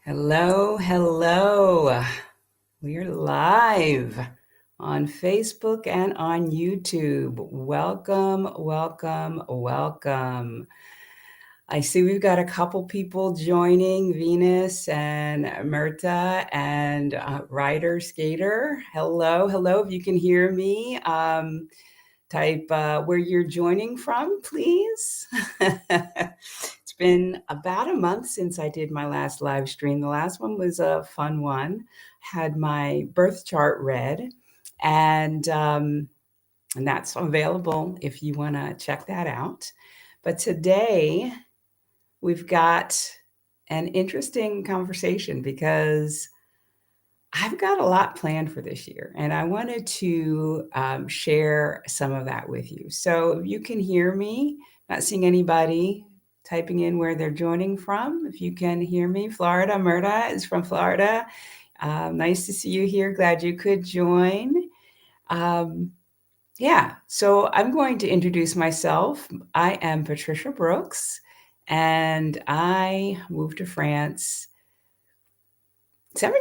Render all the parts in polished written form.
Hello, hello. We're live on Facebook and on YouTube. Welcome, welcome, welcome. I see we've got a couple people joining, Venus and Myrta and Ryder Skater. Hello, hello. If you can hear me, type where you're joining from, please. It's been about a month since I did my last live stream. The last one was a fun one. Had my birth chart read, and that's available if you want to check that out. But today we've got an interesting conversation because I've got a lot planned for this year, and I wanted to share some of that with you. So if you can hear me, not seeing anybody typing in where they're joining from. If you can hear me, Florida, Myrta is from Florida. Nice to see you here. Glad you could join. Um, yeah, so I'm going to introduce myself. I am Patricia Brooks, and I moved to France 7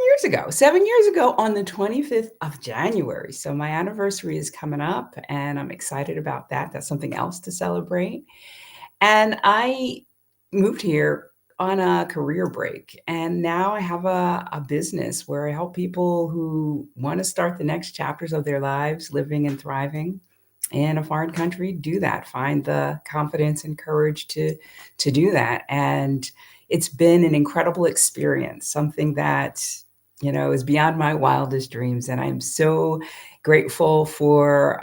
years ago on the 25th of January. So my anniversary is coming up and I'm excited about that. That's something else to celebrate. And I moved here on a career break. And now I have a business where I help people who want to start the next chapters of their lives living and thriving in a foreign country do that, find the confidence and courage to do that. And it's been an incredible experience, something that is beyond my wildest dreams. And I'm so grateful for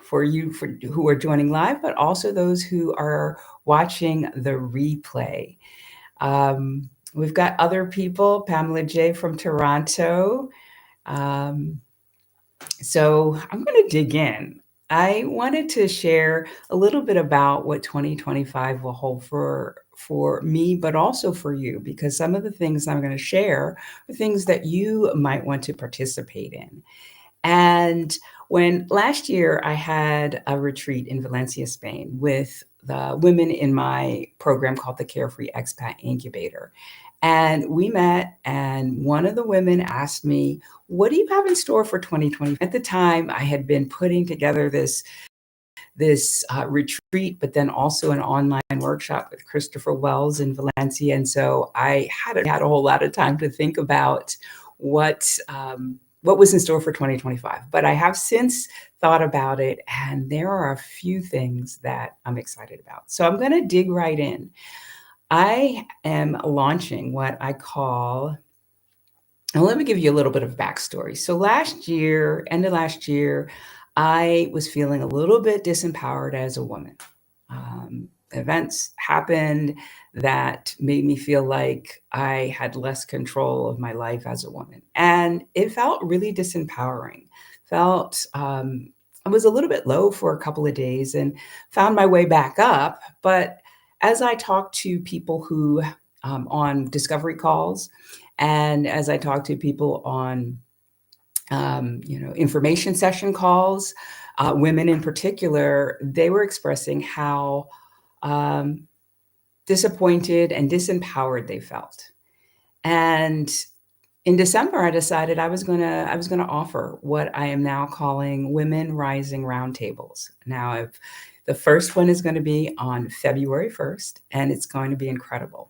for who are joining live, but also those who are watching the replay. We've got other people, Pamela J from Toronto. Um, so I'm going to dig in. I wanted to share a little bit about what 2025 will hold for me, but also for you, because some of the things I'm going to share are things that you might want to participate in. And when last year I had a retreat in Valencia, Spain, with the women in my program called the Carefree Expat Incubator. And we met, and one of the women asked me, "What do you have in store for 2020?" At the time, I had been putting together this retreat, but then also an online workshop with Christopher Wells in Valencia. And so I had a whole lot of time to think about what was in store for 2025. But I have since thought about it, and there are a few things that I'm excited about. So I'm going to dig right in. I am launching what I call, and let me give you a little bit of backstory. So end of last year, I was feeling a little bit disempowered as a woman. Events happened that made me feel like I had less control of my life as a woman. And it felt really disempowering. I was a little bit low for a couple of days and found my way back up. But as I talked to people who on discovery calls, and as I talked to people on information session calls, women in particular, they were expressing how um, disappointed and disempowered they felt. And in December, I decided I was gonna offer what I am now calling Women Rising Roundtables. Now, the first one is going to be on February 1st, and it's going to be incredible.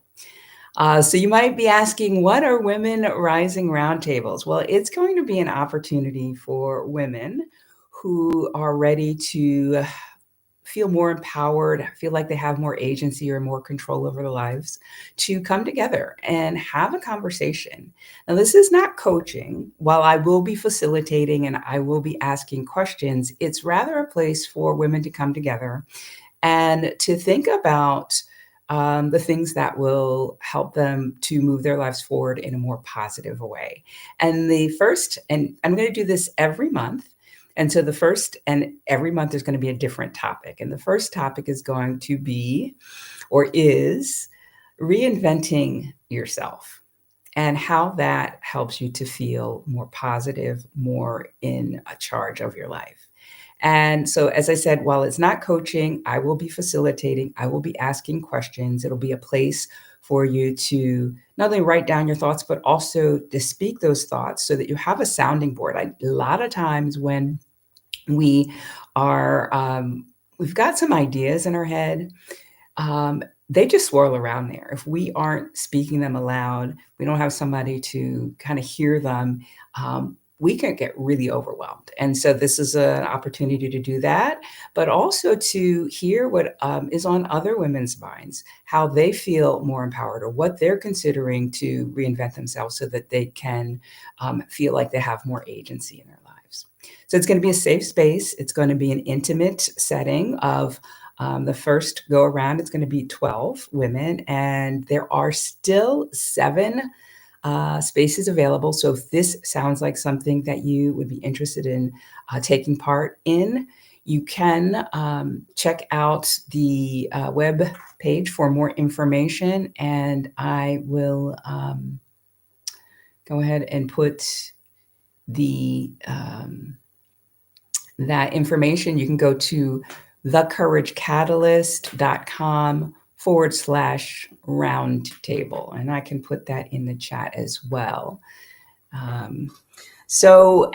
So you might be asking, what are Women Rising Roundtables? Well, it's going to be an opportunity for women who are ready to feel more empowered, feel like they have more agency or more control over their lives, to come together and have a conversation. Now, this is not coaching. While I will be facilitating and I will be asking questions, it's rather a place for women to come together and to think about the things that will help them to move their lives forward in a more positive way. And I'm going to do this every month. And so every month there's going to be a different topic. And the first topic is going to be, or is, reinventing yourself and how that helps you to feel more positive, more in a charge of your life. And so, as I said, while it's not coaching, I will be facilitating, I will be asking questions. It'll be a place for you to not only write down your thoughts, but also to speak those thoughts so that you have a sounding board. A lot of times when we are, we've got some ideas in our head, um, they just swirl around there. If we aren't speaking them aloud, we don't have somebody to kind of hear them, we can get really overwhelmed. And so this is an opportunity to do that, but also to hear what is on other women's minds, how they feel more empowered or what they're considering to reinvent themselves so that they can feel like they have more agency in their lives. So it's going to be a safe space. It's going to be an intimate setting of the first go around. It's going to be 12 women, and there are still 7 spaces available. So if this sounds like something that you would be interested in taking part in, you can check out the web page for more information, and I will go ahead and put the that information. You can go to thecouragecatalyst.com/roundtable. And I can put that in the chat as well. So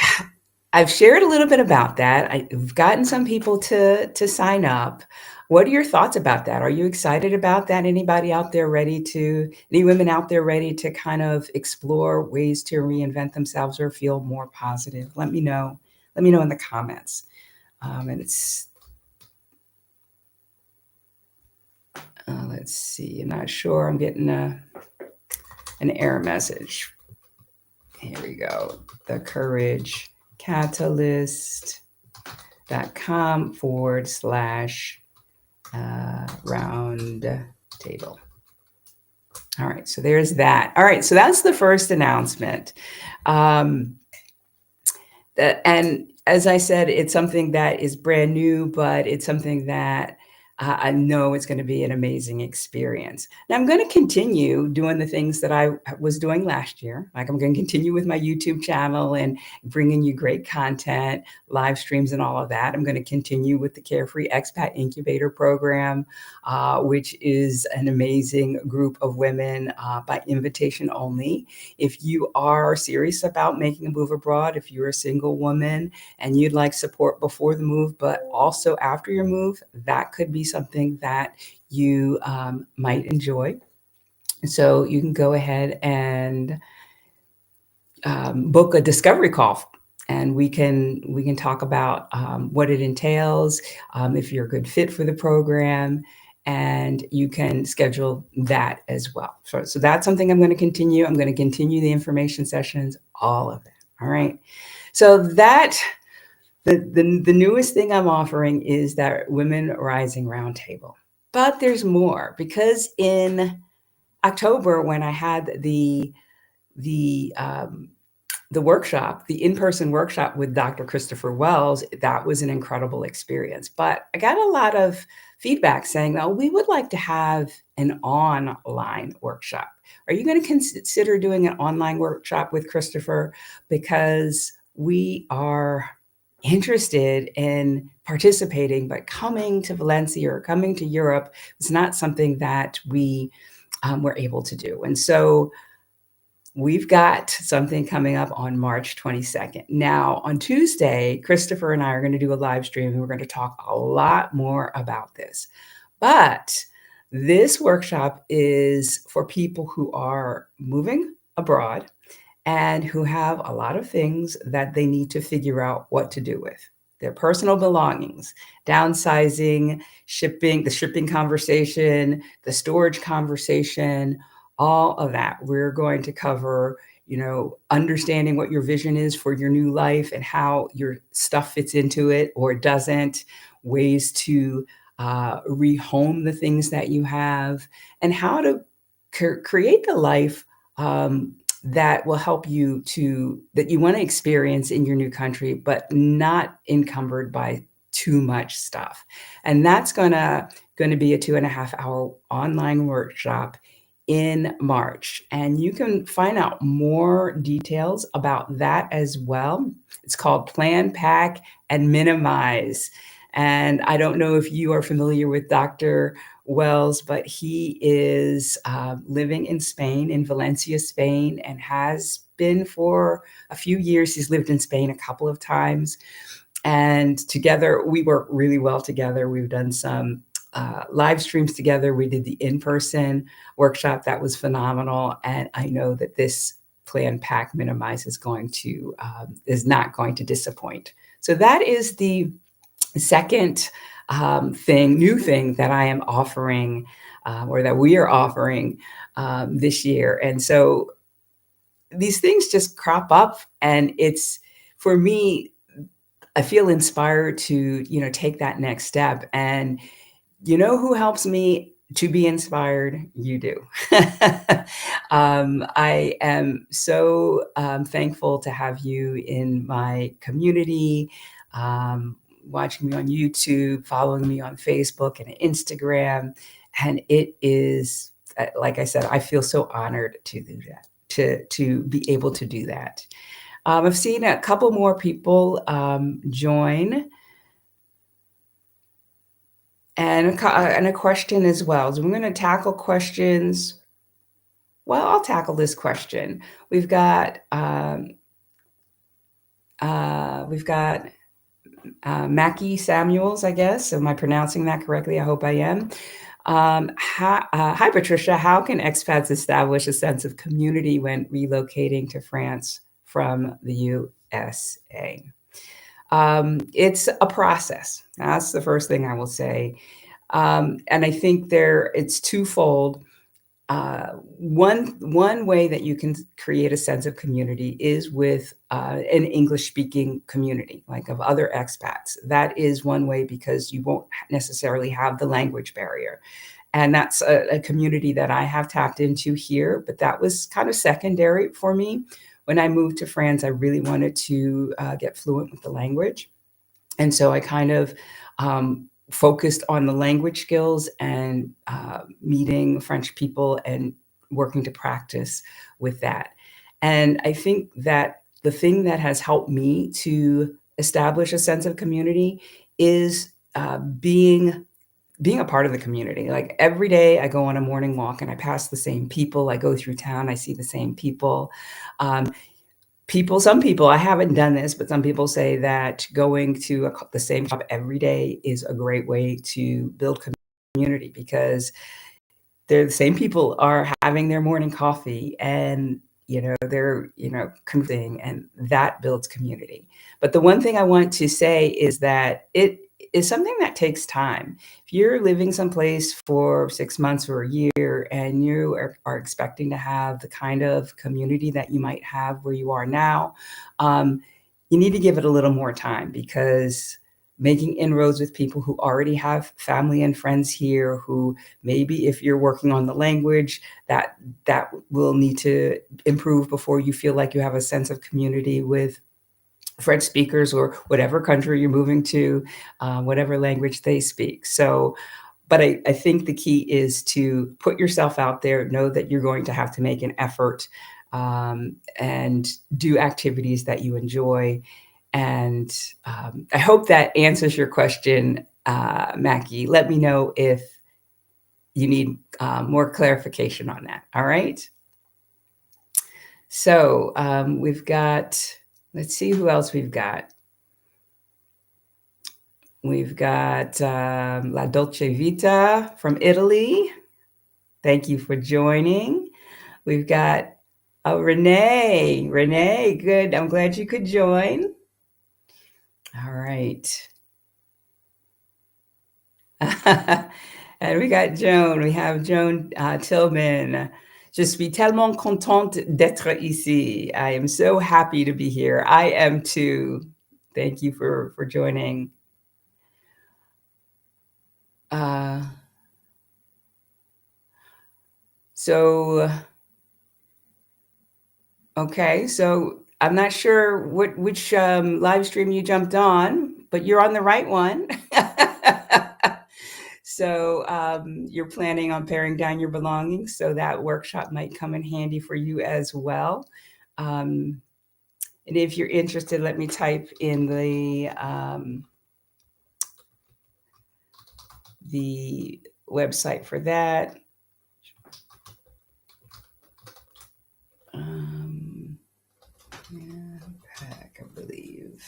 I've shared a little bit about that. I've gotten some people to sign up. What are your thoughts about that? Are you excited about that? Any women out there ready to kind of explore ways to reinvent themselves or feel more positive? Let me know. Let me know in the comments. And it's, let's see, I'm not sure. I'm getting an error message. Here we go. thecouragecatalyst.com/round table. All right, so there's that. All right, so that's the first announcement. And as I said, it's something that is brand new, but it's something that I know it's going to be an amazing experience. Now, I'm going to continue doing the things that I was doing last year. Like, I'm going to continue with my YouTube channel and bringing you great content, live streams, and all of that. I'm going to continue with the Carefree Expat Incubator Program, which is an amazing group of women by invitation only. If you are serious about making a move abroad, if you're a single woman and you'd like support before the move, but also after your move, that could be something that you might enjoy. So you can go ahead and book a discovery call, and we can talk about what it entails, if you're a good fit for the program, and you can schedule that as well. So that's something I'm going to continue. I'm going to continue the information sessions, all of that. All right. So that the newest thing I'm offering is that Women Rising Roundtable. But there's more, because in October, when I had the workshop, the in-person workshop with Dr. Christopher Wells, that was an incredible experience. But I got a lot of feedback saying, oh, we would like to have an online workshop. Are you going to consider doing an online workshop with Christopher? Because we are interested in participating, but coming to Valencia or coming to Europe is not something that we were able to do. And so we've got something coming up on March 22nd. Now, on Tuesday, Christopher and I are going to do a live stream, and we're going to talk a lot more about this. But this workshop is for people who are moving abroad and who have a lot of things that they need to figure out what to do with. Their personal belongings, downsizing, shipping, the shipping conversation, the storage conversation, all of that. We're going to cover, understanding what your vision is for your new life and how your stuff fits into it or doesn't, ways to rehome the things that you have, and how to create the life that will help you that you want to experience in your new country, but not encumbered by too much stuff. And that's going to be a 2.5-hour online workshop in March, and you can find out more details about that as well. It's called Plan, Pack, and Minimize. And I don't know if you are familiar with Dr. Wells, but he is living in Spain, in Valencia, Spain, and has been for a few years. He's lived in Spain a couple of times. And together, we work really well together. We've done some live streams together. We did the in-person workshop that was phenomenal. And I know that this Plan, Pack, Minimize is not going to disappoint. So that is the second new thing that I am offering, or that we are offering this year. And so these things just crop up, and for me, I feel inspired to, take that next step. And you know who helps me to be inspired? You do. I am so thankful to have you in my community, watching me on YouTube, following me on Facebook and Instagram. And it is, like I said, I feel so honored to do that, to be able to do that. I've seen a couple more people join, and a question as well. So we're going to tackle questions. Well, I'll tackle this question. We've got Mackie Samuels, I guess. Am I pronouncing that correctly? I hope I am. Hi, Patricia. How can expats establish a sense of community when relocating to France from the USA? It's a process. That's the first thing I will say. And I think it's twofold. One way that you can create a sense of community is with an English-speaking community, like of other expats. That is one way, because you won't necessarily have the language barrier. And that's a community that I have tapped into here, but that was kind of secondary for me. When I moved to France, I really wanted to get fluent with the language. And so I kind of focused on the language skills and meeting French people and working to practice with that. And I think that the thing that has helped me to establish a sense of community is being a part of the community. Like every day I go on a morning walk and I pass the same people. I go through town, I see the same people. Some people, I haven't done this, but some people say that going to the same shop every day is a great way to build community, because they're the same people are having their morning coffee, and they're conversing, and that builds community. But the one thing I want to say is that it is something that takes time. If you're living someplace for 6 months or a year and you are expecting to have the kind of community that you might have where you are now, you need to give it a little more time, because making inroads with people who already have family and friends here, who maybe, if you're working on the language, that will need to improve before you feel like you have a sense of community with French speakers, or whatever country you're moving to, whatever language they speak. So, but I think the key is to put yourself out there, know that you're going to have to make an effort, and do activities that you enjoy. And I hope that answers your question, Mackie. Let me know if you need more clarification on that. All right. So we've got, let's see who else we've got. We've got La Dolce Vita from Italy. Thank you for joining. We've got Renee. Renee, good. I'm glad you could join. All right. And we got Joan. We have Joan Tillman. Je suis tellement contente d'être ici. I am so happy to be here. I am too. Thank you for joining. Okay, so I'm not sure which live stream you jumped on, but you're on the right one. So you're planning on paring down your belongings, so that workshop might come in handy for you as well. And if you're interested, let me type in the website for that. Pack, I believe.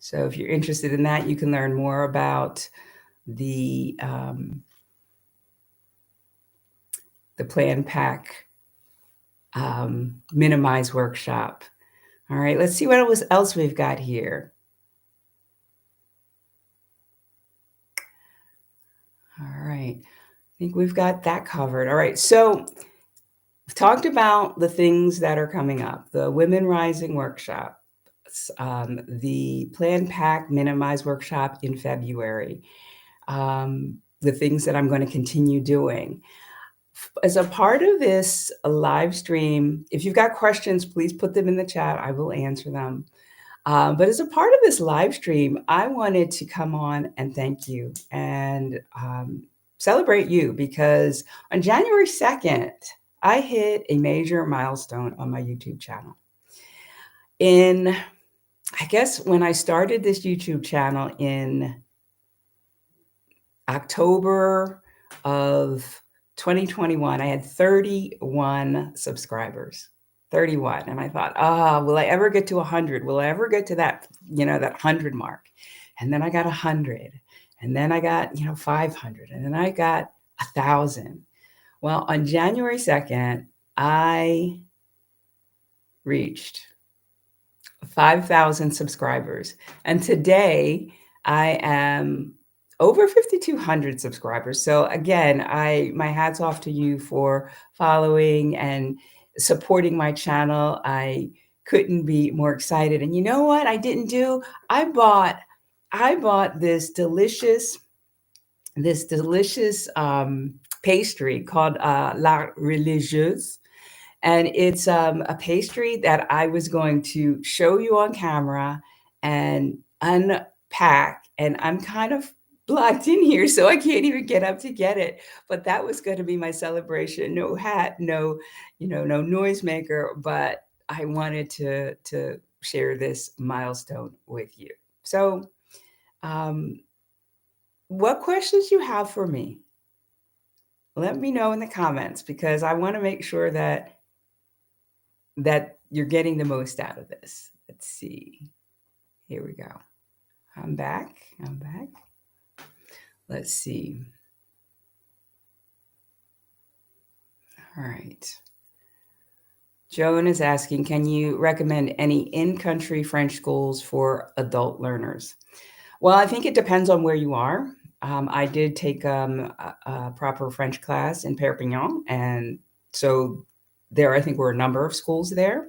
So if you're interested in that, you can learn more about the Plan, Pack, Minimize workshop. All right, let's see what else we've got here. All right, I think we've got that covered. All right, so we've talked about the things that are coming up, the Women Rising workshop, the Plan, Pack, Minimize workshop in February, the things that I'm going to continue doing. As a part of this live stream, if you've got questions, please put them in the chat. I will answer them. But as a part of this live stream, I wanted to come on and thank you and celebrate you, because on January 2nd, I hit a major milestone on my YouTube channel. I guess when I started this YouTube channel in October of 2021, I had 31 subscribers. 31. And I thought, will I ever get to 100? Will I ever get to that, that 100 mark? And then I got 100. And then I got, 500. And then I got 1,000. Well, on January 2nd, I reached 5,000 subscribers. And today I am over 5,200 subscribers. So again, my hat's off to you for following and supporting my channel. I couldn't be more excited. And you know what I didn't do? I bought this delicious pastry called La Religieuse. And it's a pastry that I was going to show you on camera and unpack. And I'm kind of blocked in here, so I can't even get up to get it. But that was going to be my celebration. No hat, no noisemaker. But I wanted to share this milestone with you. So what questions you have for me? Let me know in the comments, because I want to make sure that you're getting the most out of this. Let's see. Here we go. I'm back. Let's see. All right. Joan is asking, can you recommend any in-country French schools for adult learners? Well, I think it depends on where you are. I did take a proper French class in Perpignan, and so there, I think, were a number of schools there.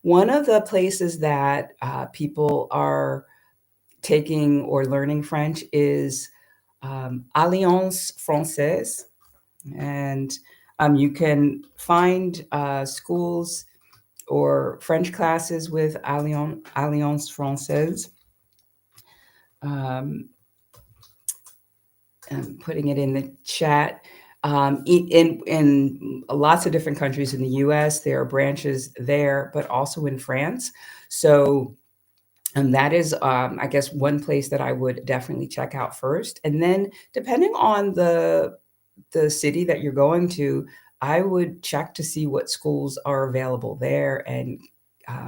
One of the places that people are taking or learning French is Alliance Française. And you can find schools or French classes with Alliance Française. I'm putting it in the chat. In lots of different countries in the US, there are branches there, but also in France. So that is, I guess, one place that I would definitely check out first. And then depending on the city that you're going to, I would check to see what schools are available there and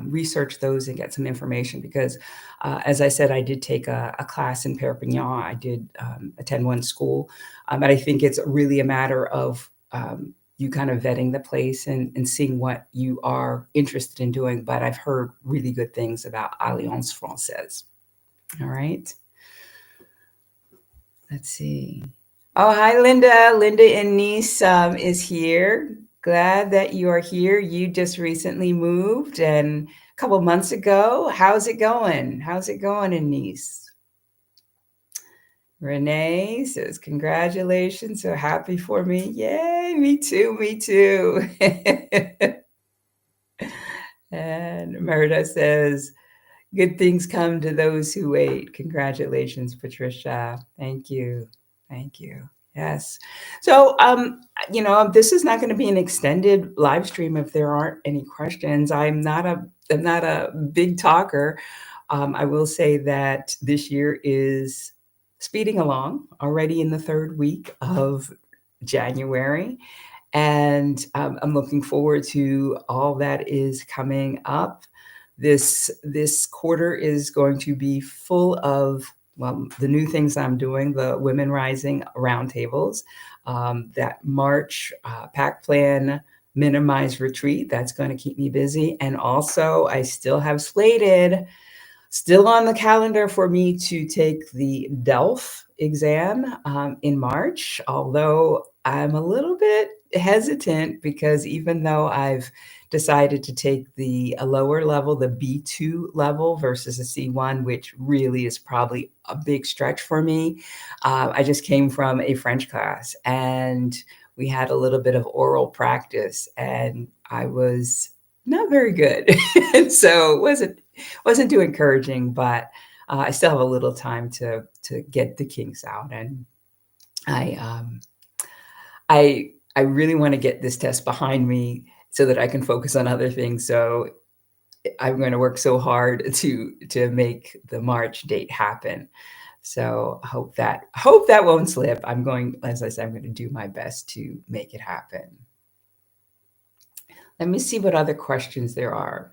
research those and get some information, because as I said, I did take a class in Perpignan. I did attend one school, but I think it's really a matter of you kind of vetting the place and seeing what you are interested in doing. But I've heard really good things about Alliance Française. All right. Let's see. Oh, hi, Linda. Linda in Nice is here. Glad that you are here. You just recently moved, and a couple of months ago. How's it going? How's it going in Nice? Renee says, congratulations. So happy for me. Yay, me too, me too. And Merida says, good things come to those who wait. Congratulations, Patricia. Thank you. Thank you. Yes. So, this is not going to be an extended live stream if there aren't any questions. I'm not a big talker. I will say that this year is speeding along, already in the third week of January. And I'm looking forward to all that is coming up. This quarter is going to be full of, well, the new things I'm doing, the Women Rising roundtables, that March pack plan minimize retreat. That's going to keep me busy. And also, I still have slated, still on the calendar for me to take the DELF exam in March, although I'm a little bit hesitant because even though I've decided to take a lower level, the B2 level versus a C1, which really is probably a big stretch for me. I just came from a French class and we had a little bit of oral practice and I was not very good. And so it wasn't too encouraging, but I still have a little time to get the kinks out. And I I really want to get this test behind me so that I can focus on other things. So I'm going to work so hard to make the March date happen. So hope that won't slip. I'm going, as I said, I'm going to do my best to make it happen. Let me see what other questions there are.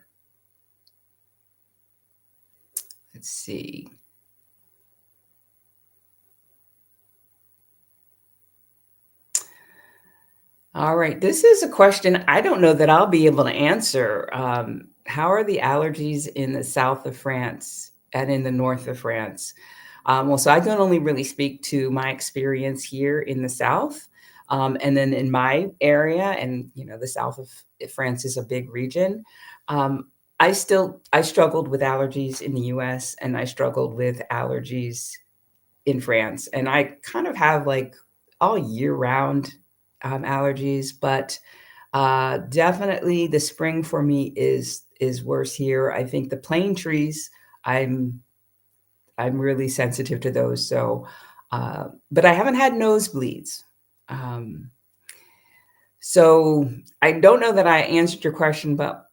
Let's see. All right. This is a question I don't know that I'll be able to answer. How are the allergies in the south of France and in the north of France? Well, so I can only really speak to my experience here in the south. And then in my area, and the south of France is a big region. I struggled with allergies in the US and I struggled with allergies in France. And I kind of have like all year round allergies, but definitely the spring for me is worse here. I think the plane trees, I'm I'm really sensitive to those. So, but I haven't had nosebleeds. Um, so I don't know that I answered your question, but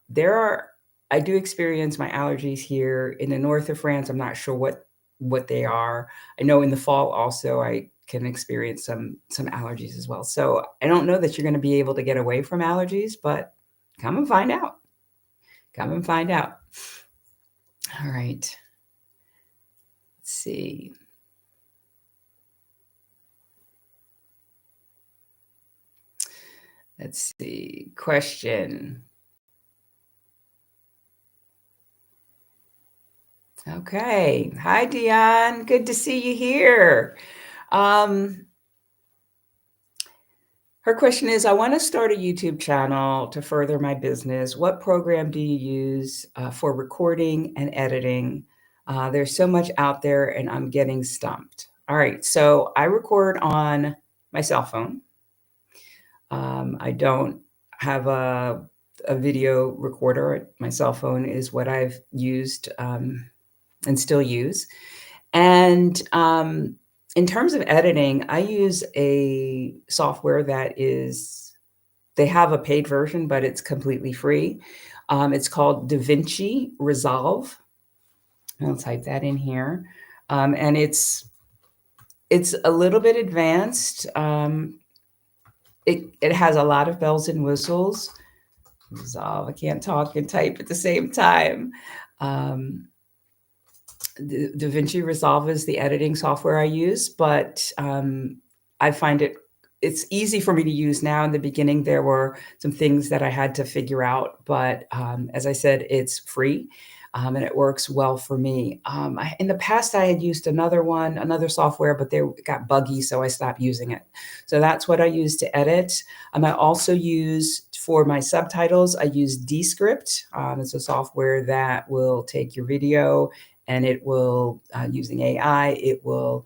I do experience my allergies here in the north of France. I'm not sure what they are. I know in the fall also I can experience some allergies as well. So I don't know that you're going to be able to get away from allergies, but come and find out. Come and find out. All right. Let's see. Let's see. Question. Okay. Hi, Dion. Good to see you here. Um, Her question is, I want to start a YouTube channel to further my business. What program do you use for recording and editing? There's so much out there and I'm getting stumped. All right. So I record on my cell phone. I don't have a video recorder. My cell phone is what I've used and still use. And in terms of editing, I use a software they have a paid version, but it's completely free. It's called DaVinci Resolve. I'll type that in here. And it's a little bit advanced. It has a lot of bells and whistles. Resolve. I can't talk and type at the same time. DaVinci Resolve is the editing software I use, but I find it's easy for me to use now. In the beginning, there were some things that I had to figure out, but as I said, it's free and it works well for me. In the past, I had used another software, but they got buggy, so I stopped using it. So that's what I use to edit. I also use for my subtitles, I use Descript. It's a software that will take your video and it will, using AI, it will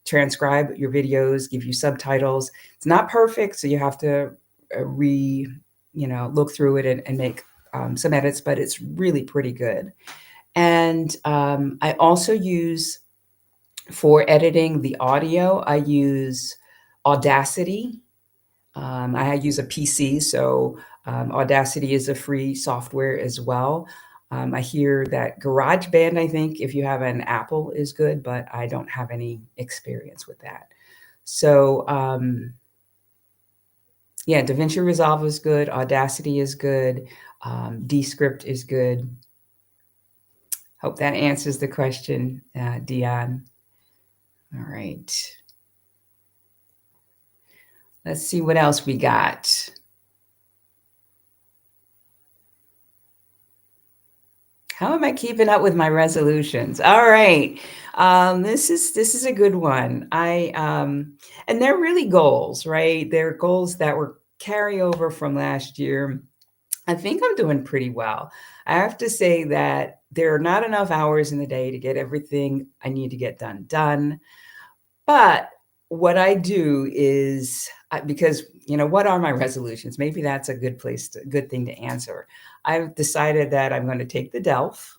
transcribe your videos, give you subtitles. It's not perfect, so you have to look through it and make some edits, but it's really pretty good. And I also use For editing the audio, I use Audacity. I use a PC, so Audacity is a free software as well. I hear that GarageBand, I think, if you have an Apple, is good, but I don't have any experience with that. So, yeah, DaVinci Resolve is good. Audacity is good. Descript is good. Hope that answers the question, Dion. All right. Let's see what else we got. How am I keeping up with my resolutions? All right. This is a good one. And they're really goals, right? They're goals that were carryover from last year. I think I'm doing pretty well. I have to say that there are not enough hours in the day to get everything I need to get done. But what I do is because what are my resolutions? Maybe that's a good thing to answer. I've decided that I'm going to take the DELF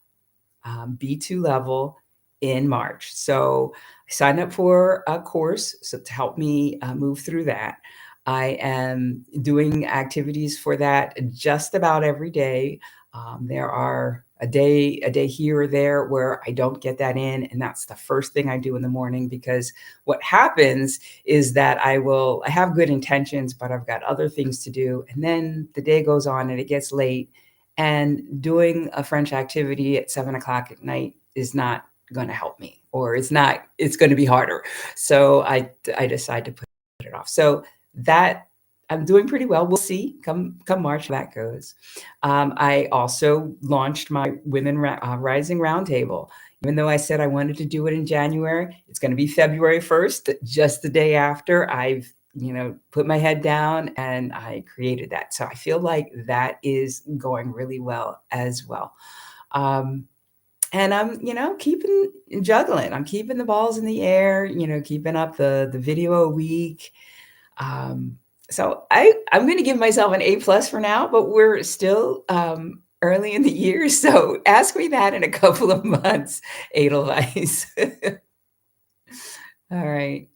B2 level in March. So I signed up for a course to help me move through that. I am doing activities for that just about every day. There are a day here or there where I don't get that in, and that's the first thing I do in the morning, because what happens is that I have good intentions, but I've got other things to do, and then the day goes on and it gets late, and doing a French activity at 7 o'clock at night is not going to help me, or it's going to be harder. So I decide to put it off. So that I'm doing pretty well. We'll see come March how that goes. I also launched my Women Rising Roundtable. Even though I said I wanted to do it in January, it's going to be February 1st, just the day after I've put my head down and I created that. So I feel like that is going really well as well. And I'm, keeping juggling. I'm keeping the balls in the air, keeping up the video a week. So I'm going to give myself an A+ for now, but we're still early in the year. So ask me that in a couple of months, Edelweiss. All right.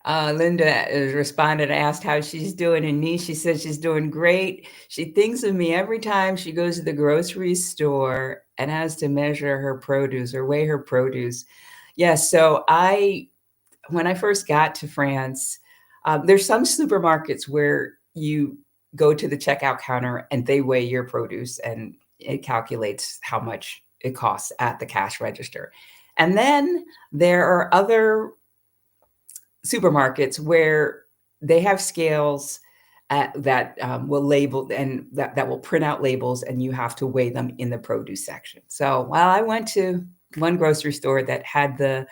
Linda responded, asked how she's doing, and she said she's doing great. She thinks of me every time she goes to the grocery store and has to measure her produce or weigh her produce. Yes, so when I first got to France, there's some supermarkets where you go to the checkout counter and they weigh your produce and it calculates how much it costs at the cash register. And then there are other supermarkets where they have scales that will label and that will print out labels, and you have to weigh them in the produce section. So while I went to one grocery store that had the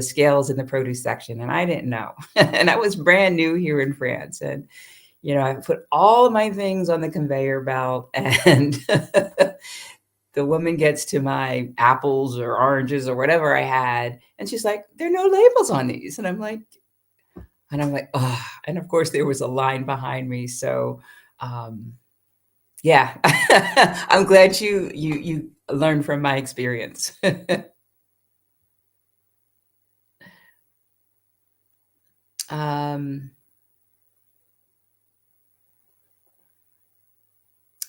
scales in the produce section, and I didn't know, and I was brand new here in France, and I put all of my things on the conveyor belt, and the woman gets to my apples or oranges or whatever I had, and she's like, "There are no labels on these," and I'm like, oh, and of course there was a line behind me. So, yeah, I'm glad you learned from my experience.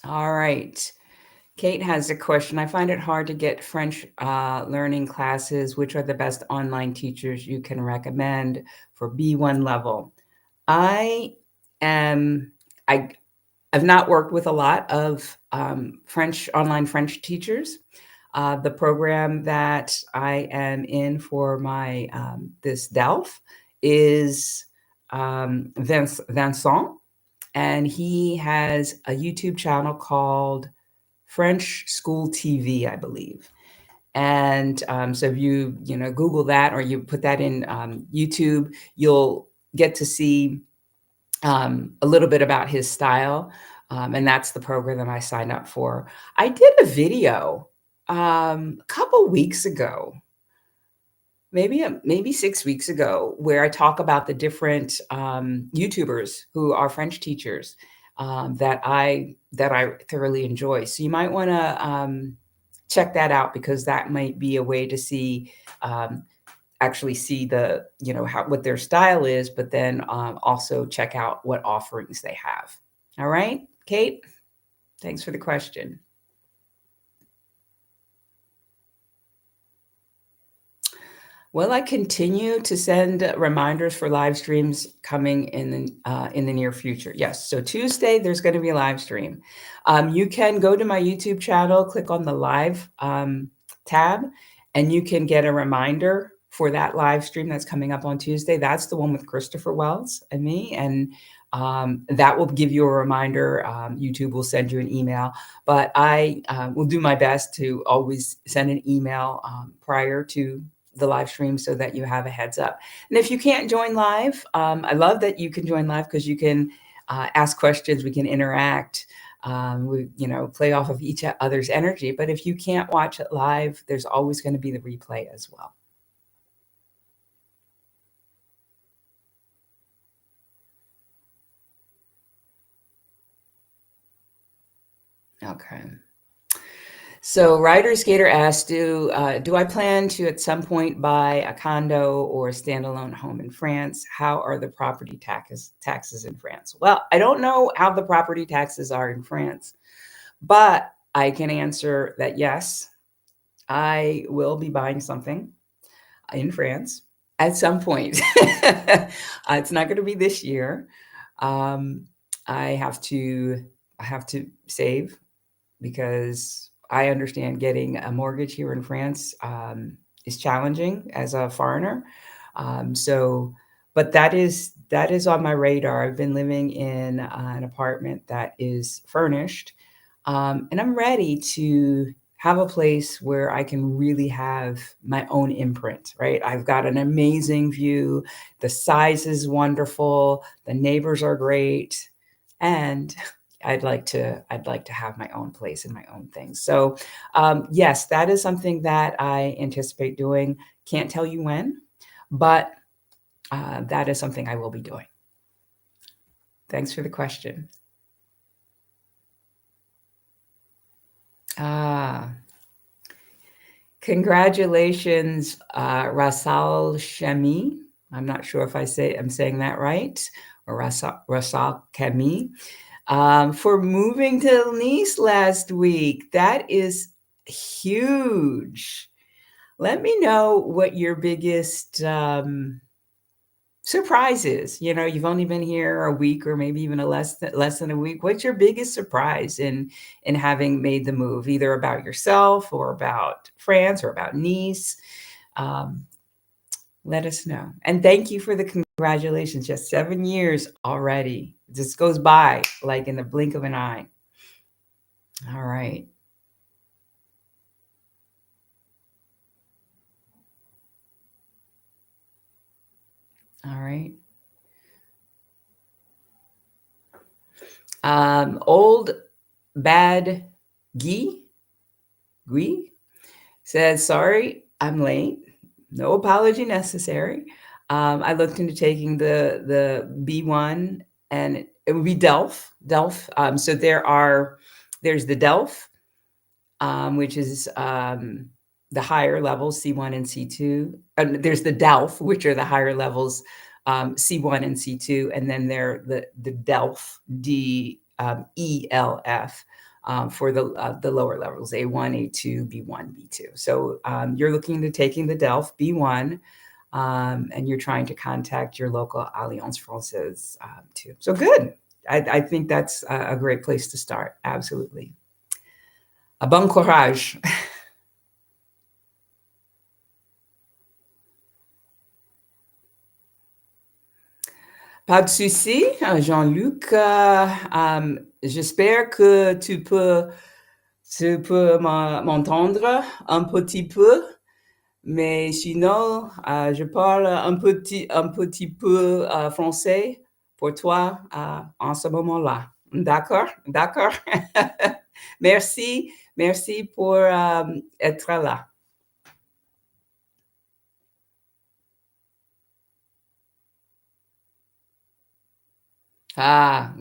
All right. Kate has a question. I find it hard to get French learning classes. Which are the best online teachers you can recommend for B1 level? I've not worked with a lot of online French teachers. The program that I am in for my this DELF is Vincent, and he has a YouTube channel called French School TV, I believe. And so if you Google that, or you put that in YouTube, you'll get to see a little bit about his style. And that's the program that I signed up for. I did a video a couple weeks ago, maybe 6 weeks ago, where I talk about the different YouTubers who are French teachers that I thoroughly enjoy. So you might want to check that out, because that might be a way to see, actually see the, what their style is, but then also check out what offerings they have. All right, Kate, thanks for the question. Will I continue to send reminders for live streams coming in the near future? Yes. So Tuesday, there's going to be a live stream. You can go to my YouTube channel, click on the live tab, and you can get a reminder for that live stream that's coming up on Tuesday. That's the one with Christopher Wells and me, and that will give you a reminder. YouTube will send you an email, but I will do my best to always send an email prior to the live stream, so that you have a heads up. And if you can't join live, I love that you can join live, because you can ask questions, we can interact, we play off of each other's energy. But if you can't watch it live, there's always going to be the replay as well. Okay. So Rider Skater asked, do I plan to at some point buy a condo or a standalone home in France? How are the property taxes in France? Well, I don't know how the property taxes are in France, but I can answer that yes, I will be buying something in France at some point. It's not going to be this year. Um, I have to save, because I understand getting a mortgage here in France is challenging as a foreigner. But that is on my radar. I've been living in an apartment that is furnished, and I'm ready to have a place where I can really have my own imprint, right? I've got an amazing view. The size is wonderful. The neighbors are great. And I'd like to have my own place and my own things. So yes, that is something that I anticipate doing. Can't tell you when, but that is something I will be doing. Thanks for the question. Congratulations, Rasal Shami. I'm not sure if I'm saying that right, or Rasal Kami. For moving to Nice last week. That is huge. Let me know what your biggest surprise is. You've only been here a week, or maybe even less than a week. What's your biggest surprise in having made the move, either about yourself or about France or about Nice? Let us know. And thank you for the congratulations. Just 7 years already. It just goes by like in the blink of an eye. All right. All right. Old Bad Guy says, sorry, I'm late. No apology necessary. I looked into taking the B1, and it would be Delph. So there's the Delph, which is the higher levels, C1 and C2. There's the Delph, which are the higher levels, C1 and C2, and then the Delph, DELF, for the lower levels, A1, A2, B1, B2. So you're looking into taking the Delph B1, and you're trying to contact your local Alliance Française too. So good. I think that's a great place to start. Absolutely. Bon courage. Pas de souci, Jean-Luc. J'espère que tu peux m'entendre un petit peu, mais sinon, je parle un petit peu français pour toi en ce moment-là. D'accord? Merci pour être là. Ah,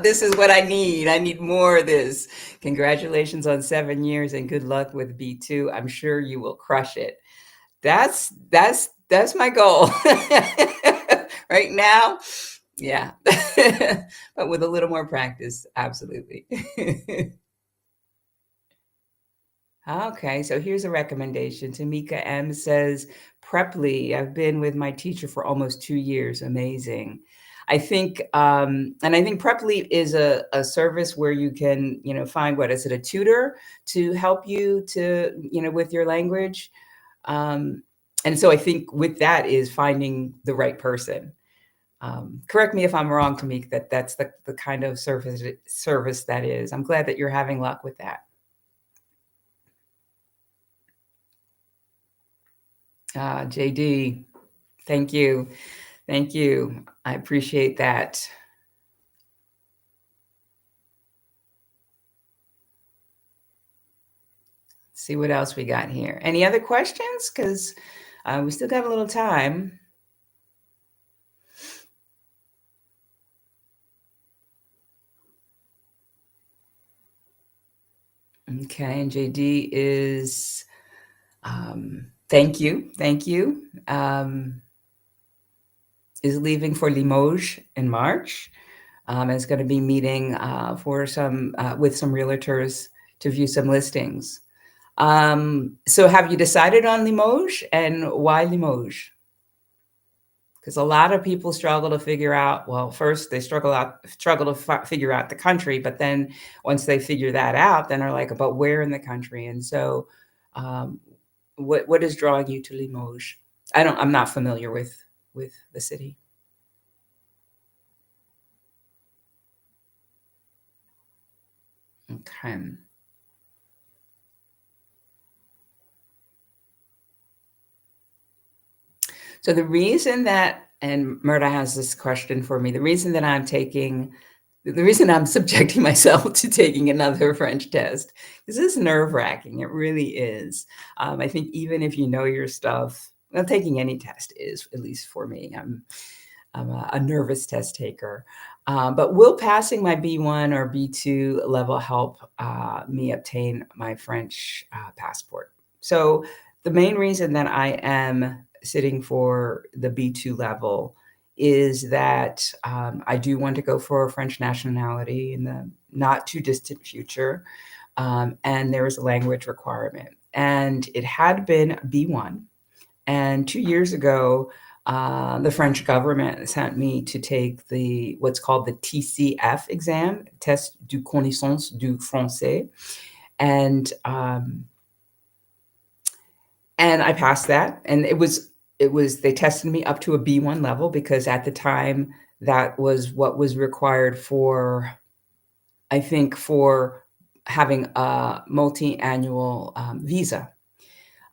this is what I need. I need more of this. Congratulations on 7 years and good luck with B2. I'm sure you will crush it. That's my goal right now. Yeah, but with a little more practice, absolutely. Okay, so here's a recommendation. Tamika M says, Preply, I've been with my teacher for almost 2 years. Amazing. I think Preply is a service where you can, find what is it, a tutor to help you to, with your language. Um, and so I think with that is finding the right person. Correct me if I'm wrong, Tamika, that's the kind of service that is. I'm glad that you're having luck with that. JD, thank you. Thank you. I appreciate that. See what else we got here. Any other questions? Because we still got a little time. Okay, and JD is thank you, thank you. Is leaving for Limoges in March. Is going to be meeting for some with some realtors to view some listings. So have you decided on Limoges, and why Limoges? Because a lot of people struggle to figure out, well, first they struggle to figure out the country, but then once they figure that out, then they're like, but where in the country? And so um, what is drawing you to Limoges? I'm not familiar with the city. Okay. So the reason that, and Murda has this question for me, the reason I'm subjecting myself to taking another French test, this is nerve wracking. It really is. I think even if you know your stuff, well, taking any test is, at least for me. I'm a nervous test taker. But will passing my B1 or B2 level help me obtain my French passport? So the main reason that I am sitting for the B2 level is that I do want to go for a French nationality in the not too distant future. And there is a language requirement. And it had been B1. And 2 years ago, the French government sent me to take what's called the TCF exam, Test du Connaissance du Français, and I passed that. And it was they tested me up to a B1 level because at the time that was what was required for, I think, for having a multi-annual visa.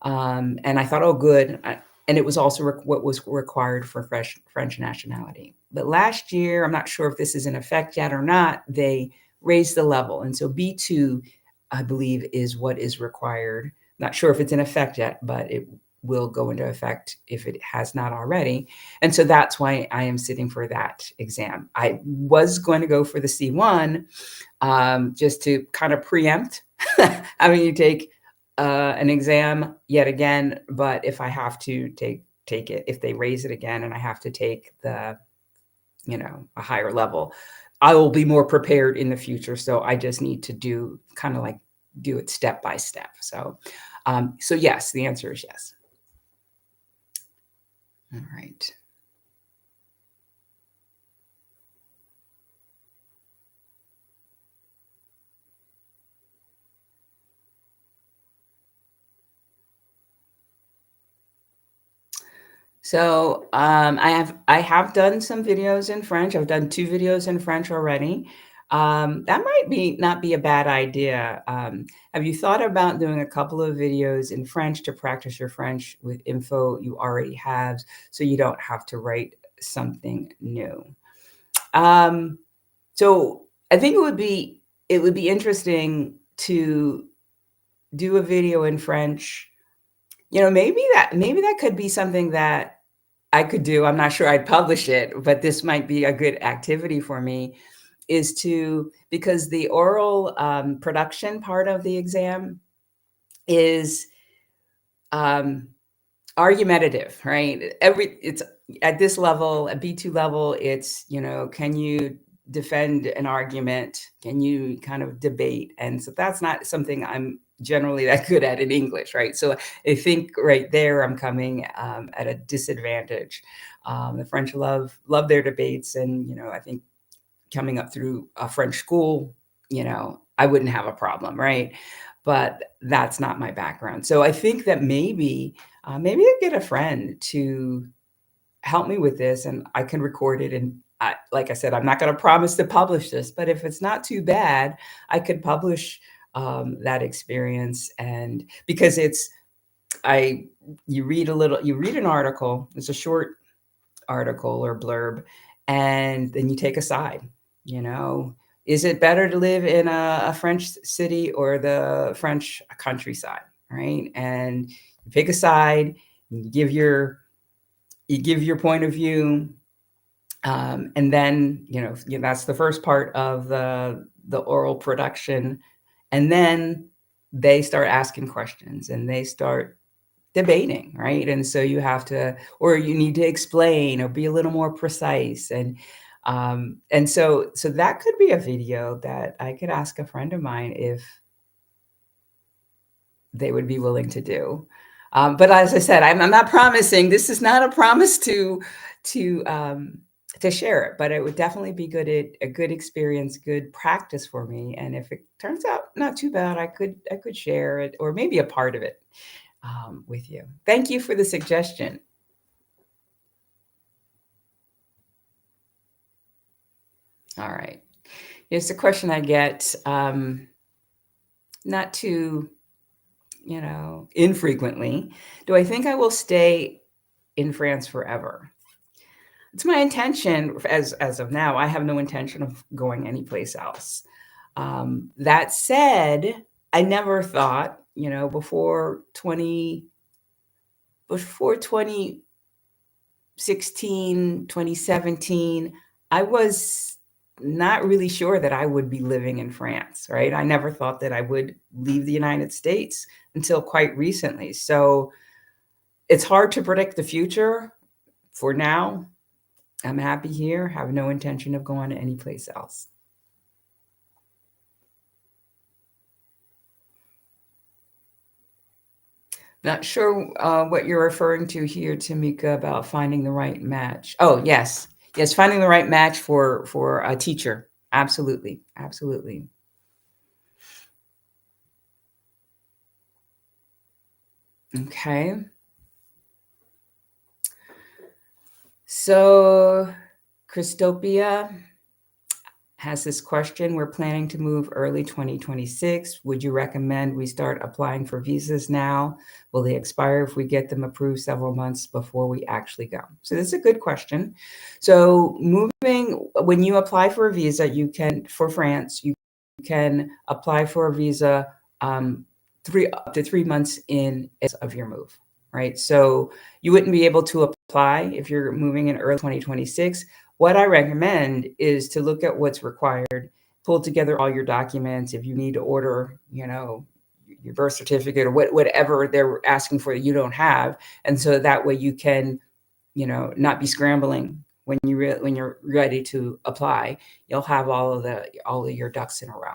And I thought, oh, good. And it was also what was required for French nationality. But last year, I'm not sure if this is in effect yet or not, they raised the level. And so B2, I believe, is what is required. Not sure if it's in effect yet, but it will go into effect if it has not already. And so that's why I am sitting for that exam. I was going to go for the C1 just to kind of preempt having you take an exam yet again. But if I have to take it, if they raise it again and I have to take a higher level, I will be more prepared in the future. So I just need to do it step by step. So yes, the answer is yes. All right. So I have done some videos in French. I've done 2 videos in French already. That might be not be a bad idea. Have you thought about doing a couple of videos in French to practice your French with info you already have, so you don't have to write something new? Um, so I think it would be interesting to do a video in French. Maybe that could be something that I could do, I'm not sure I'd publish it, but this might be a good activity for me, is to, because the oral production part of the exam is um, argumentative, right? It's at this level, at B2 level, it's, can you defend an argument? Can you kind of debate? And so that's not something I'm generally that good at in English, right? So I think right there I'm coming at a disadvantage. The French love their debates, and I think coming up through a French school, I wouldn't have a problem, right? But that's not my background. So I think that maybe I get a friend to help me with this, and I can record it. And like I said, I'm not going to promise to publish this, but if it's not too bad, I could publish that experience. And because I, you read an article, it's a short article or blurb, and then you take a side. You know, is it better to live in a French city or the French countryside, right? And you pick a side, you give your point of view, and then that's the first part of the oral production, and then they start asking questions and they start debating, right? And so you have to, or you need to explain or be a little more precise. And so that could be a video that I could ask a friend of mine if they would be willing to do. But as I said, I'm not promising. This is not a promise to share it, but it would definitely be a good experience, good practice for me. And if it turns out not too bad, I could share it, or maybe a part of it with you. Thank you for the suggestion. All right. Here's a question I get, not too, infrequently. Do I think I will stay in France forever? It's my intention. As of now, I have no intention of going anyplace else. That said, I never thought, before 2016, 2017, I was not really sure that I would be living in France, right? I never thought that I would leave the United States until quite recently. So it's hard to predict the future. For now, I'm happy here, have no intention of going to any place else. Not sure what you're referring to here, Tamika, about finding the right match. Oh, yes. Yes, finding the right match for a teacher. Absolutely. Absolutely. Okay. So Christopia has this question. We're planning to move early 2026. Would you recommend we start applying for visas now? Will they expire if we get them approved several months before we actually go? So this is a good question. So when you apply for a visa, for France, you can apply for a visa up to 3 months in of your move, right? So you wouldn't be able to apply if you're moving in early 2026. What I recommend is to look at what's required, pull together all your documents. If you need to order, your birth certificate or whatever they're asking for that you don't have, and so that way you can, not be scrambling when you're ready to apply. You'll have all of your ducks in a row.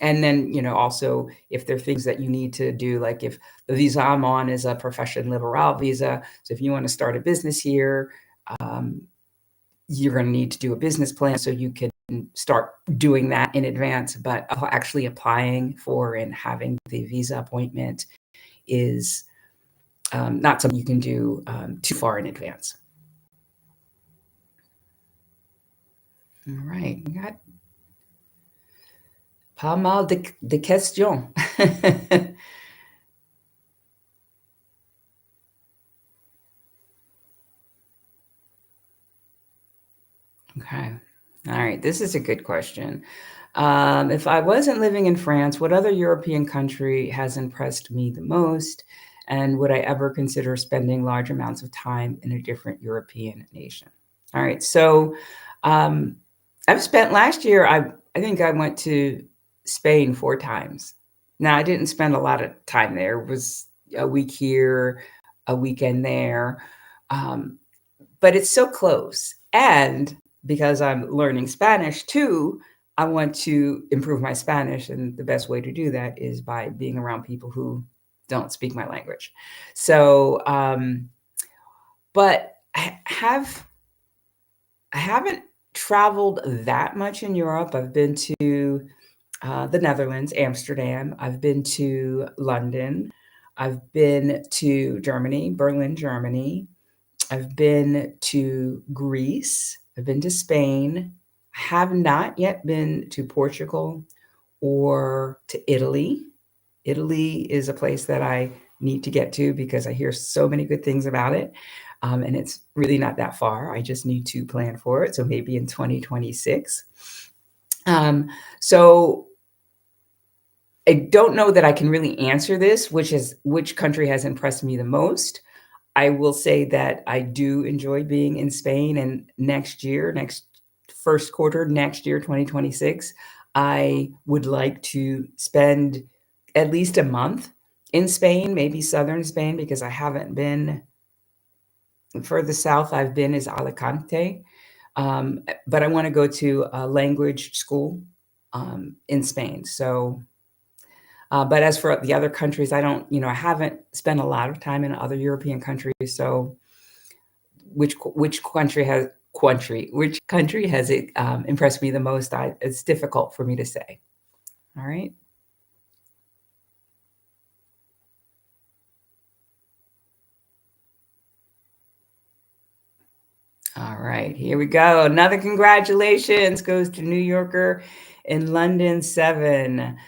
And then, also if there are things that you need to do, like if the visa I'm on is a profession liberal visa, so if you want to start a business here, you're going to need to do a business plan so you can start doing that in advance. But actually applying for and having the visa appointment is not something you can do too far in advance. All right. We got pas mal de questions. Okay. All right. This is a good question. If I wasn't living in France, what other European country has impressed me the most? And would I ever consider spending large amounts of time in a different European nation? All right. So I've spent last year, I think I went to Spain 4 times. Now, I didn't spend a lot of time there. It was a week here, a weekend there. Um, but it's so close. And because I'm learning Spanish too, I want to improve my Spanish. And the best way to do that is by being around people who don't speak my language. So, but I haven't traveled that much in Europe. I've been to the Netherlands, Amsterdam. I've been to London. I've been to Germany, Berlin, Germany. I've been to Greece. I've been to Spain. I have not yet been to Portugal or to Italy. Italy is a place that I need to get to because I hear so many good things about it. And it's really not that far. I just need to plan for it. So maybe in 2026. So I don't know that I can really answer this, which country has impressed me the most. I will say that I do enjoy being in Spain, and next first quarter, next year, 2026, I would like to spend at least a month in Spain, maybe southern Spain, because I haven't been further south. I've been is Alicante, but I want to go to a language school in Spain. So but as for the other countries, I don't, I haven't spent a lot of time in other European countries. So which country has it impressed me the most? It's difficult for me to say. All right. All right, here we go. Another congratulations goes to New Yorker in London 7.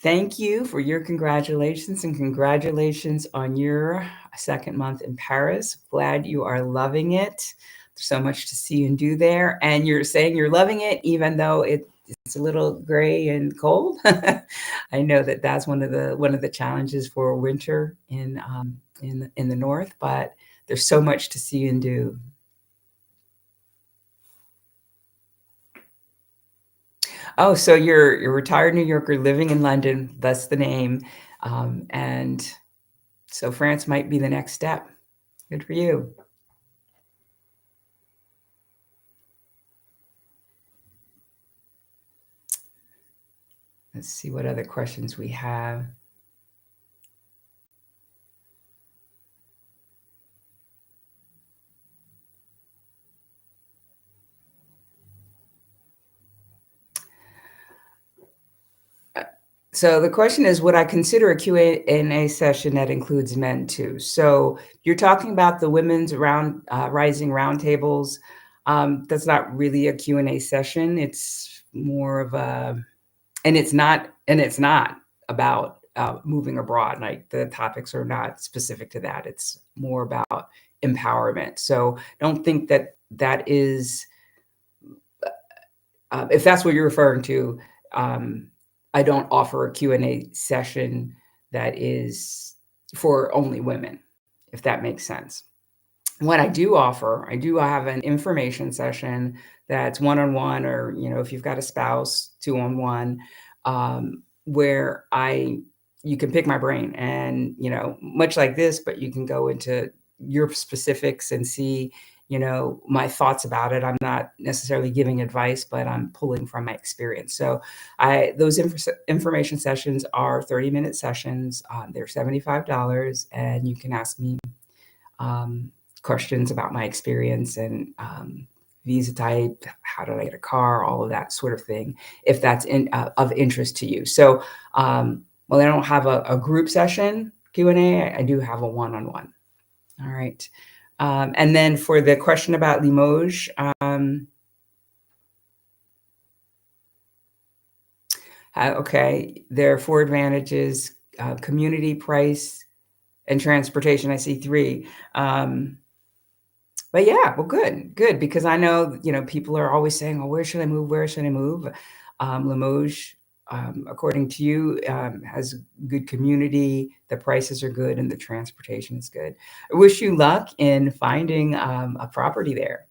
Thank you for your congratulations, and congratulations on your second month in Paris. Glad you are loving it. There's so much to see and do there. And you're saying you're loving it, even though it's a little gray and cold. I know that that's one of the challenges for winter in the north, but there's so much to see and do. Oh, so you're a retired New Yorker living in London. That's the name. And so France might be the next step. Good for you. Let's see what other questions we have. So the question is, would I consider a Q&A session that includes men too? So you're talking about the women's rising roundtables. That's not really a Q&A session. It's more of and it's not about moving abroad. Like the topics are not specific to that. It's more about empowerment. So don't think that is, if that's what you're referring to, I don't offer a Q&A session that is for only women, if that makes sense. What I do offer, I do have an information session that's one-on-one, or, if you've got a spouse, two-on-one, where you can pick my brain and, much like this, but you can go into your specifics and see, my thoughts about it. I'm not necessarily giving advice, but I'm pulling from my experience. So those information sessions are 30-minute sessions. They're $75, and you can ask me questions about my experience and visa type, how did I get a car, all of that sort of thing, if that's of interest to you. So, well, I don't have a group session Q&A. I do have a one-on-one. All right. And then for the question about Limoges, okay, there are 4 advantages: community, price, and transportation. I see 3. But yeah, well, good, because I know, people are always saying, "Oh, where should I move? Where should I move?" Limoges according to you, has good community, the prices are good, and the transportation is good. I wish you luck in finding a property there.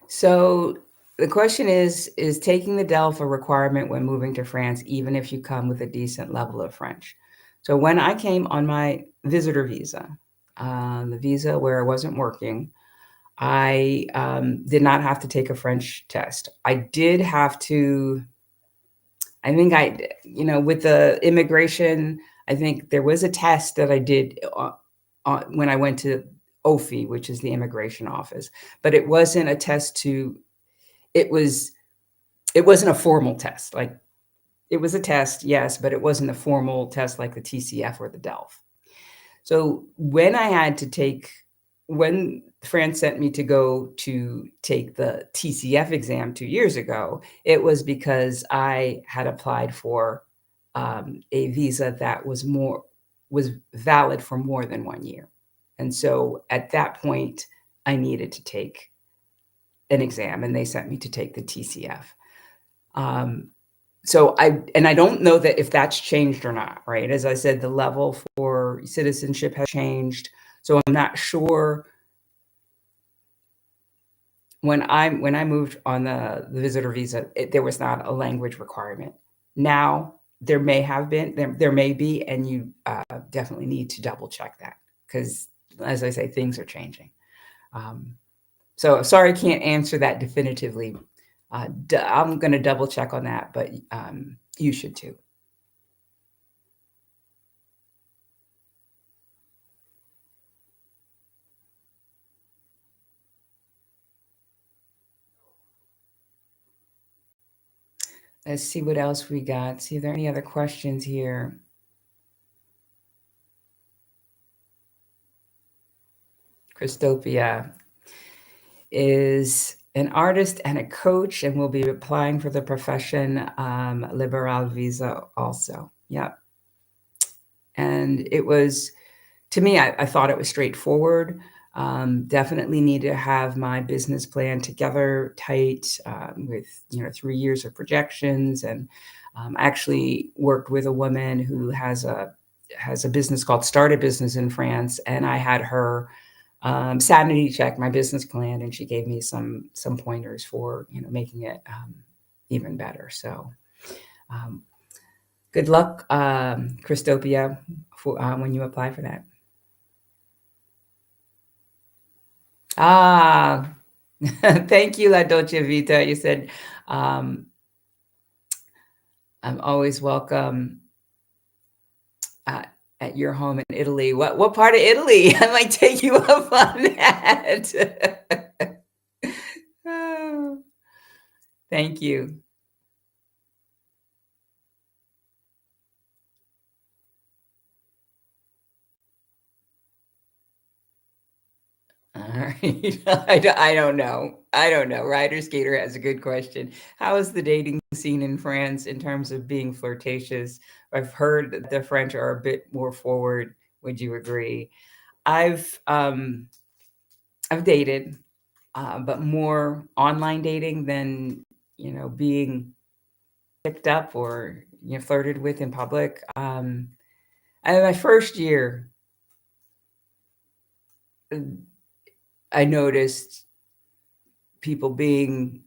So the question is taking the DELF a requirement when moving to France, even if you come with a decent level of French? So when I came on my visitor visa, the visa where I wasn't working, I did not have to take a French test. I did have to, I think with the immigration, I think there was a test that I did when I went to OFI, which is the immigration office, but it wasn't a test to, it was, it wasn't a formal test. Like it was a test, yes, but it wasn't a formal test like the TCF or the DELF. So when France sent me to go to take the TCF exam 2 years ago, it was because I had applied for a visa that was valid for more than 1 year. And so at that point, I needed to take an exam, and they sent me to take the TCF. So I don't know that if that's changed or not, right? As I said, the level for citizenship has changed. So I'm not sure. When I moved on the visitor visa, there was not a language requirement. Now there may be, and you definitely need to double check that, because as I say, things are changing. So sorry, I can't answer that definitively. I'm going to double check on that, but you should too. Let's see what else we got. See if there are any other questions here. Christopia is an artist and a coach, and will be applying for the profession liberal visa also. Yep. And it was, to me, I thought it was straightforward. Definitely need to have my business plan together tight, with 3 years of projections, and actually worked with a woman who has a business called Start a Business in France, and I had her sanity check my business plan, and she gave me some pointers for making it even better. So good luck, Christopia, for when you apply for that. Thank you, La Dolce Vita. You said I'm always welcome at your home in Italy. What part of Italy? I might take you up on that. Oh, thank you. All right. I don't know. I don't know. Rider Skater has a good question. How is the dating scene in France in terms of being flirtatious? I've heard that the French are a bit more forward. Would you agree? I've dated, but more online dating than being picked up or flirted with in public. And my first year, I noticed people being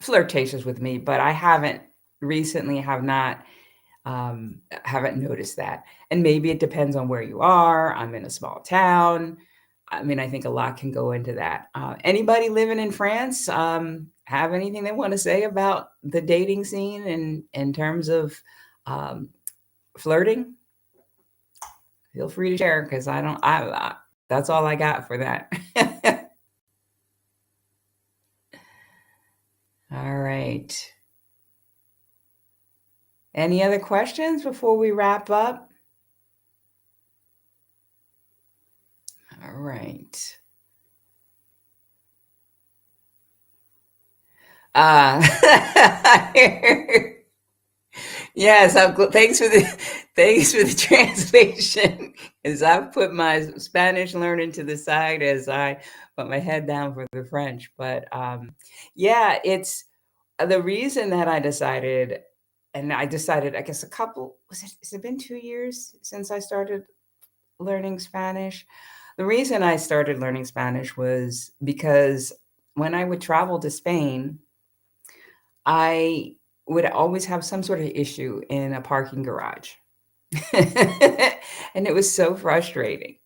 flirtatious with me, but I haven't noticed that. And maybe it depends on where you are. I'm in a small town. I mean, I think a lot can go into that. Anybody living in France have anything they want to say about the dating scene in terms of flirting? Feel free to share, because that's all I got for that. All right. Any other questions before we wrap up? All right. Yes, thanks for the thanks for the translation. As I've put my Spanish learning to the side as I put my head down for the French. But yeah, it's the reason that I decided, I guess a couple, has it been 2 years since I started learning Spanish? The reason I started learning Spanish was because when I would travel to Spain, I would always have some sort of issue in a parking garage. And it was so frustrating.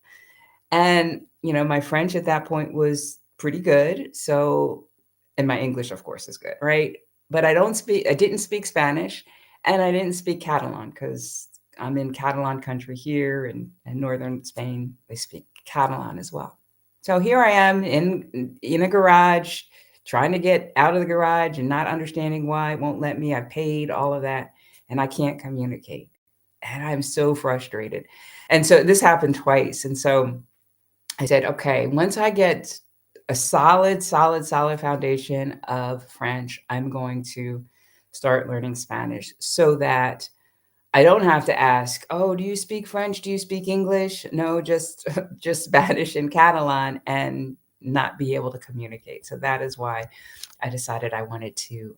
And, my French at that point was pretty good. So, and my English, of course, is good, right? But I didn't speak Spanish and I didn't speak Catalan because I'm in Catalan country here in northern Spain. They speak Catalan as well. So here I am in a garage, trying to get out of the garage and not understanding why it won't let me. I paid all of that and I can't communicate. And I'm so frustrated. And so this happened twice. And so I said, okay, once I get a solid foundation of French, I'm going to start learning Spanish so that I don't have to ask, "Oh, do you speak French? Do you speak English?" No, just just Spanish and Catalan and not be able to communicate. So that is why I decided I wanted to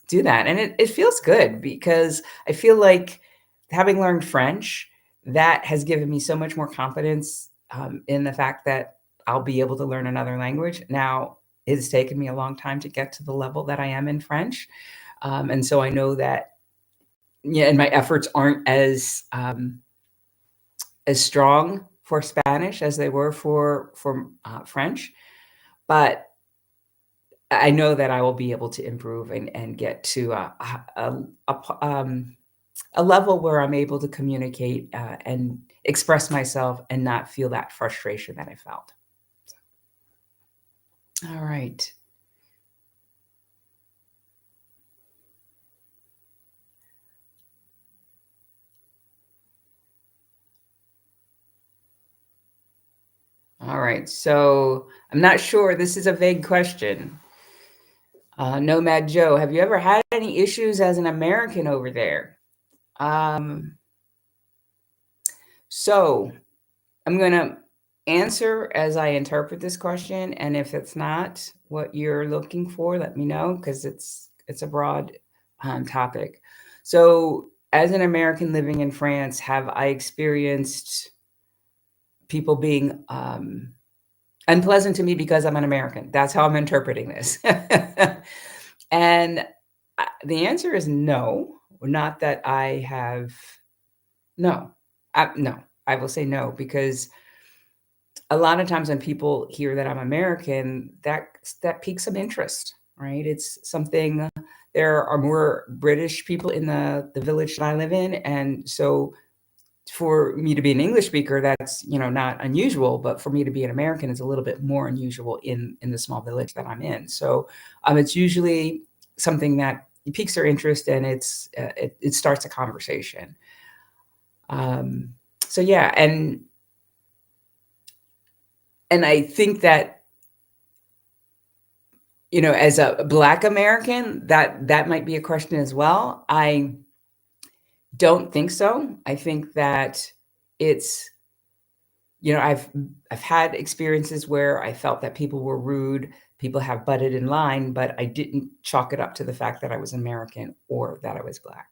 do that. And it feels good because I feel like having learned French, that has given me so much more confidence in the fact that I'll be able to learn another language. Now, it's taken me a long time to get to the level that I am in French. And so I know that, yeah, and my efforts aren't as strong for Spanish as they were for French, but I know that I will be able to improve and get to a level where I'm able to communicate and express myself and not feel that frustration that I felt. All right. All right. So I'm not sure. This is a vague question. Nomad Joe, have you ever had any issues as an American over there? Um, so I'm going to answer as I interpret this question, and if it's not what you're looking for, let me know because it's a broad topic. So, as an American living in France, have I experienced people being unpleasant to me because I'm an American? That's how I'm interpreting this. And the answer is no. Not that I have. No, no. I will say no because a lot of times when people hear that I'm American, that piques some interest, right? It's something. There are more British people in the village that I live in, and so for me to be an English speaker, that's not unusual. But for me to be an American is a little bit more unusual in the small village that I'm in. So it's usually something that piques their interest, and it starts a conversation. So yeah, and I think that, as a Black American, that might be a question as well. I don't think so. I think that it's, I've had experiences where I felt that people were rude, people have butted in line, but I didn't chalk it up to the fact that I was American or that I was Black.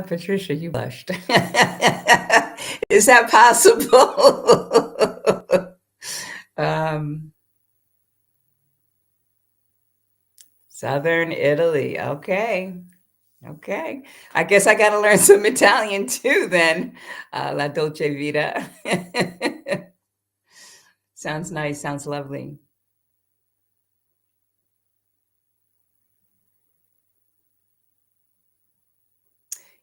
Patricia, you blushed. Is that possible? um, Southern Italy. Okay. Okay. I guess I got to learn some Italian too then. La dolce vita. Sounds nice. Sounds lovely.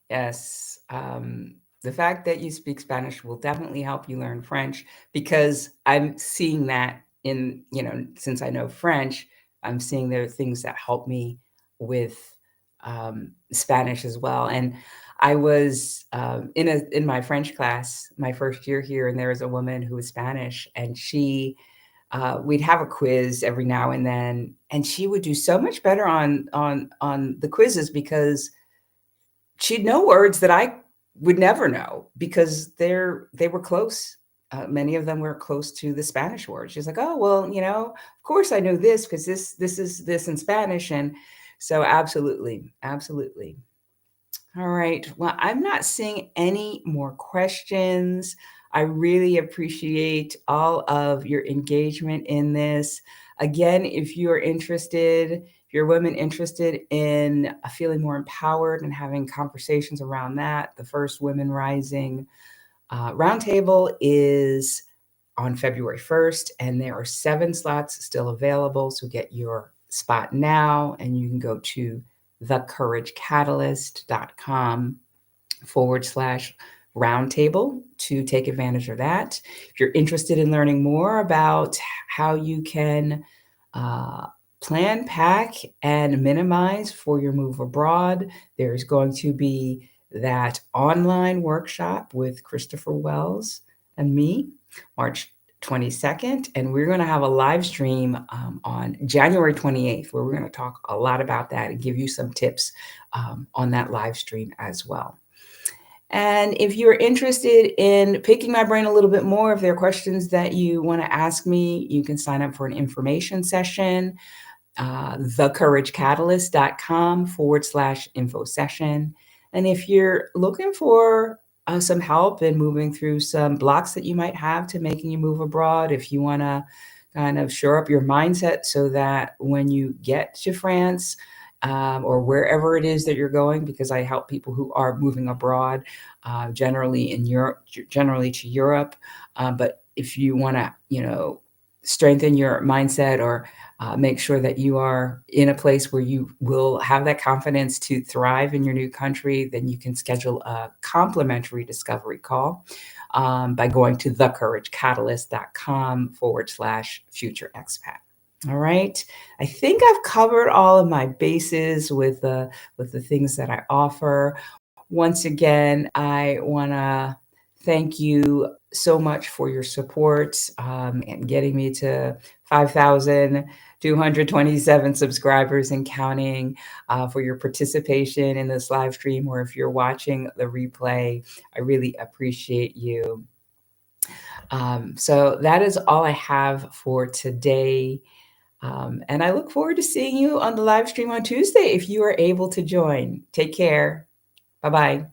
Yes. The fact that you speak Spanish will definitely help you learn French because I'm seeing that since I know French, I'm seeing there are things that help me with Spanish as well. And I was in my French class my first year here, and there was a woman who was Spanish, and she we'd have a quiz every now and then, and she would do so much better on the quizzes because she'd know words that I would never know because they were close. Many of them were close to the Spanish word. She's like, "Oh, well, of course I know this because this is this in Spanish." And so absolutely, absolutely. All right. Well, I'm not seeing any more questions. I really appreciate all of your engagement in this. Again, if you're interested, if you're women interested in feeling more empowered and having conversations around that, the first Women Rising Roundtable is on February 1st, and there are 7 slots still available. So get your spot now, and you can go to thecouragecatalyst.com/roundtable to take advantage of that. If you're interested in learning more about how you can uh, plan, pack, and minimize for your move abroad, there's going to be that online workshop with Christopher Wells and me, March 22nd, and we're going to have a live stream on January 28th, where we're going to talk a lot about that and give you some tips on that live stream as well. And if you're interested in picking my brain a little bit more, if there are questions that you want to ask me, you can sign up for an information session, thecouragecatalyst.com/info session. And if you're looking for some help in moving through some blocks that you might have to making you move abroad, if you want to kind of shore up your mindset so that when you get to France, or wherever it is that you're going, because I help people who are moving abroad, generally in Europe, generally to Europe. But if you want to, strengthen your mindset or make sure that you are in a place where you will have that confidence to thrive in your new country, then you can schedule a complimentary discovery call by going to thecouragecatalyst.com/future expat. All right. I think I've covered all of my bases with the things that I offer. Once again, I want to thank you so much for your support and getting me to 5,227 subscribers and counting, for your participation in this live stream, or if you're watching the replay, I really appreciate you. So that is all I have for today. And I look forward to seeing you on the live stream on Tuesday if you are able to join. Take care. Bye-bye.